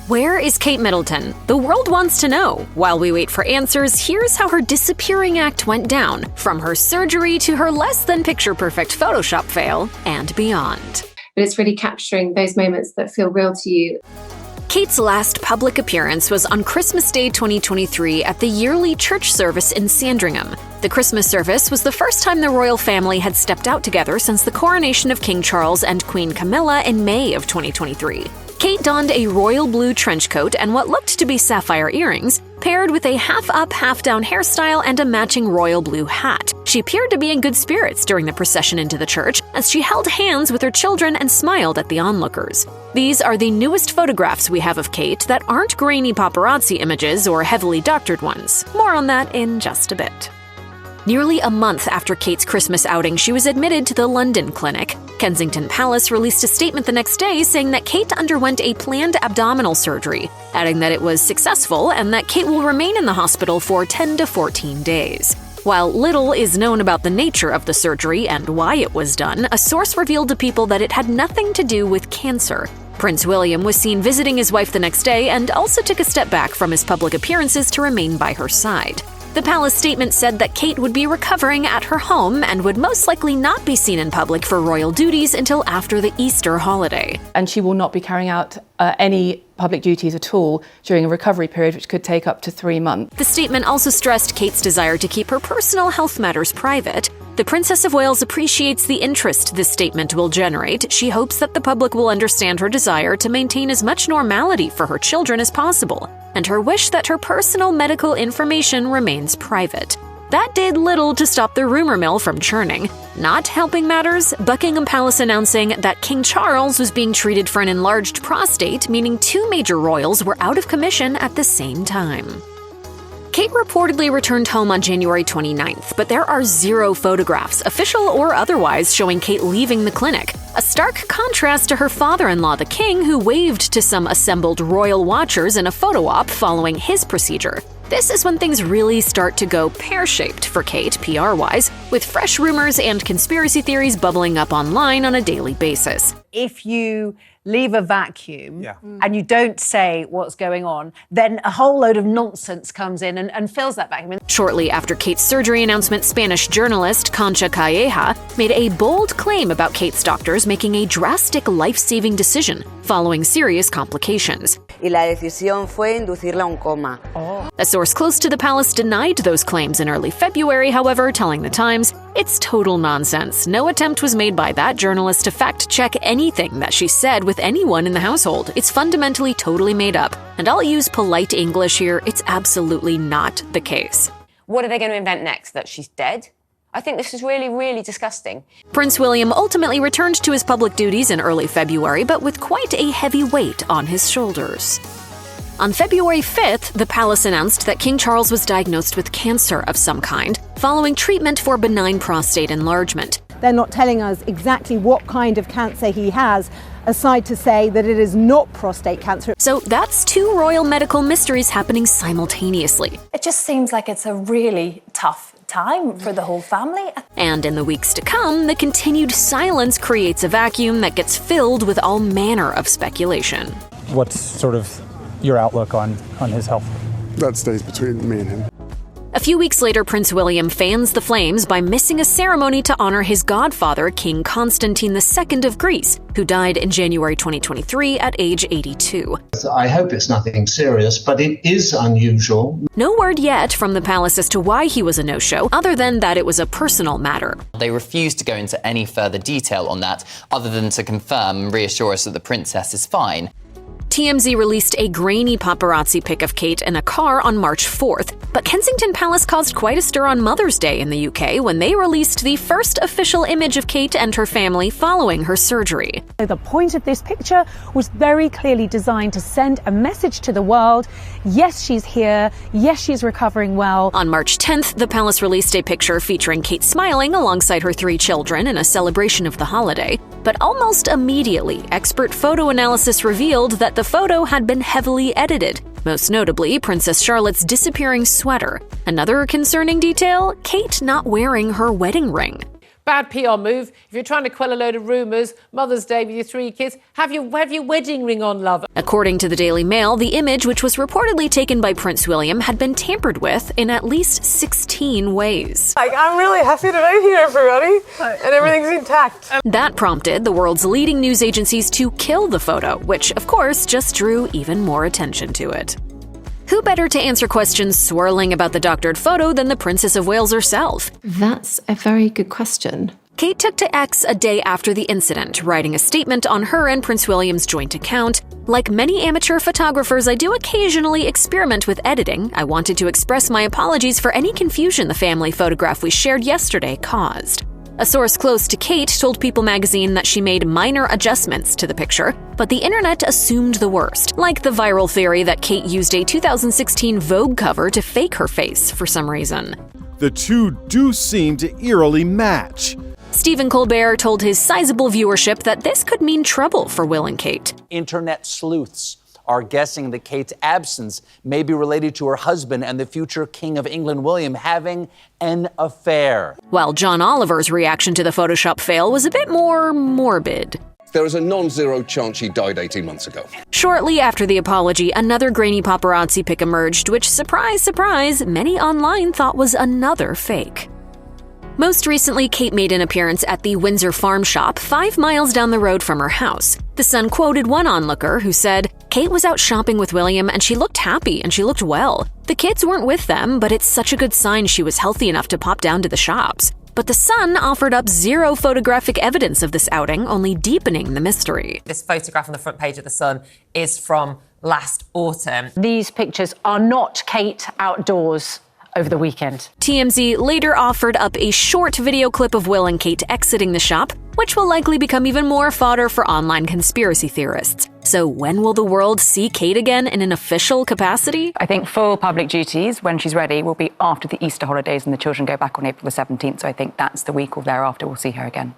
Where is Kate Middleton? The world wants to know. While we wait for answers, here's how her disappearing act went down, from her surgery to her less than picture-perfect Photoshop fail, and beyond. But it's really capturing those moments that feel real to you. Kate's last public appearance was on Christmas Day 2023 at the yearly church service in Sandringham. The Christmas service was the first time the royal family had stepped out together since the coronation of King Charles and Queen Camilla in May of 2023. Kate donned a royal blue trench coat and what looked to be sapphire earrings, paired with a half-up, half-down hairstyle and a matching royal blue hat. She appeared to be in good spirits during the procession into the church as she held hands with her children and smiled at the onlookers. These are the newest photographs we have of Kate that aren't grainy paparazzi images or heavily doctored ones. More on that in just a bit. Nearly a month after Kate's Christmas outing, she was admitted to the London clinic. Kensington Palace released a statement the next day saying that Kate underwent a planned abdominal surgery, adding that it was successful and that Kate will remain in the hospital for 10 to 14 days. While little is known about the nature of the surgery and why it was done, a source revealed to People that it had nothing to do with cancer. Prince William was seen visiting his wife the next day and also took a step back from his public appearances to remain by her side. The palace statement said that Kate would be recovering at her home and would most likely not be seen in public for royal duties until after the Easter holiday. And she will not be carrying out any public duties at all during a recovery period, which could take up to 3 months. The statement also stressed Kate's desire to keep her personal health matters private. The Princess of Wales appreciates the interest this statement will generate. She hopes that the public will understand her desire to maintain as much normality for her children as possible, and her wish that her personal medical information remains private. That did little to stop the rumor mill from churning. Not helping matters, Buckingham Palace announcing that King Charles was being treated for an enlarged prostate, meaning 2 major royals were out of commission at the same time. Kate reportedly returned home on January 29th, but there are 0 photographs, official or otherwise, showing Kate leaving the clinic. A stark contrast to her father-in-law, the king, who waved to some assembled royal watchers in a photo op following his procedure. This is when things really start to go pear-shaped for Kate, PR-wise, with fresh rumors and conspiracy theories bubbling up online on a daily basis. If you leave a vacuum and you don't say what's going on, then a whole load of nonsense comes in and fills that vacuum. Shortly after Kate's surgery announcement, Spanish journalist Concha Calleja made a bold claim about Kate's doctors making a drastic life-saving decision following serious complications. Y la decisión fue inducirla a un coma. A source close to the palace denied those claims in early February, however, telling The Times, "It's total nonsense. No attempt was made by that journalist to fact-check anything that she said with anyone in the household. It's fundamentally totally made up. And I'll use polite English here, it's absolutely not the case." What are they going to invent next? That she's dead? I think this is really, really disgusting. Prince William ultimately returned to his public duties in early February, but with quite a heavy weight on his shoulders. On February 5th, the palace announced that King Charles was diagnosed with cancer of some kind, following treatment for benign prostate enlargement. They're not telling us exactly what kind of cancer he has, aside to say that it is not prostate cancer. So that's 2 royal medical mysteries happening simultaneously. It just seems like it's a really tough time for the whole family. And in the weeks to come, the continued silence creates a vacuum that gets filled with all manner of speculation. What's sort of your outlook on his health? That stays between me and him. A few weeks later, Prince William fans the flames by missing a ceremony to honor his godfather, King Constantine II of Greece, who died in January 2023 at age 82. I hope it's nothing serious, but it is unusual. No word yet from the palace as to why he was a no-show, other than that it was a personal matter. They refused to go into any further detail on that, other than to confirm and reassure us that the princess is fine. TMZ released a grainy paparazzi pic of Kate in a car on March 4th, but Kensington Palace caused quite a stir on Mother's Day in the UK when they released the first official image of Kate and her family following her surgery. The point of this picture was very clearly designed to send a message to the world. Yes, she's here. Yes, she's recovering well. On March 10th, the palace released a picture featuring Kate smiling alongside her 3 children in a celebration of the holiday. But almost immediately, expert photo analysis revealed that the photo had been heavily edited, most notably Princess Charlotte's disappearing sweater. Another concerning detail, Kate not wearing her wedding ring. Bad PR move. If you're trying to quell a load of rumours, Mother's Day with your 3 kids, have your wedding ring on, love. According to the Daily Mail, the image, which was reportedly taken by Prince William, had been tampered with in at least 16 ways. I'm really happy to be here, everybody, and everything's intact. That prompted the world's leading news agencies to kill the photo, which, of course, just drew even more attention to it. Who better to answer questions swirling about the doctored photo than the Princess of Wales herself? That's a very good question. Kate took to X a day after the incident, writing a statement on her and Prince William's joint account. Like many amateur photographers, I do occasionally experiment with editing. I wanted to express my apologies for any confusion the family photograph we shared yesterday caused. A source close to Kate told People magazine that she made minor adjustments to the picture, but the internet assumed the worst, like the viral theory that Kate used a 2016 Vogue cover to fake her face for some reason. The two do seem to eerily match. Stephen Colbert told his sizable viewership that this could mean trouble for Will and Kate. Internet sleuths are guessing that Kate's absence may be related to her husband and the future King of England, William, having an affair. While John Oliver's reaction to the Photoshop fail was a bit more morbid. There is a non-zero chance she died 18 months ago. Shortly after the apology, another grainy paparazzi pic emerged, which, surprise, surprise, many online thought was another fake. Most recently, Kate made an appearance at the Windsor Farm Shop 5 miles down the road from her house. The Sun quoted one onlooker who said, "Kate was out shopping with William and she looked happy and she looked well. The kids weren't with them, but it's such a good sign she was healthy enough to pop down to the shops." But the Sun offered up zero photographic evidence of this outing, only deepening the mystery. This photograph on the front page of the Sun is from last autumn. These pictures are not Kate outdoors over the weekend. TMZ later offered up a short video clip of Will and Kate exiting the shop, which will likely become even more fodder for online conspiracy theorists. So when will the world see Kate again in an official capacity? I think full public duties, when she's ready, will be after the Easter holidays and the children go back on April the 17th. So I think that's the week or thereafter we'll see her again.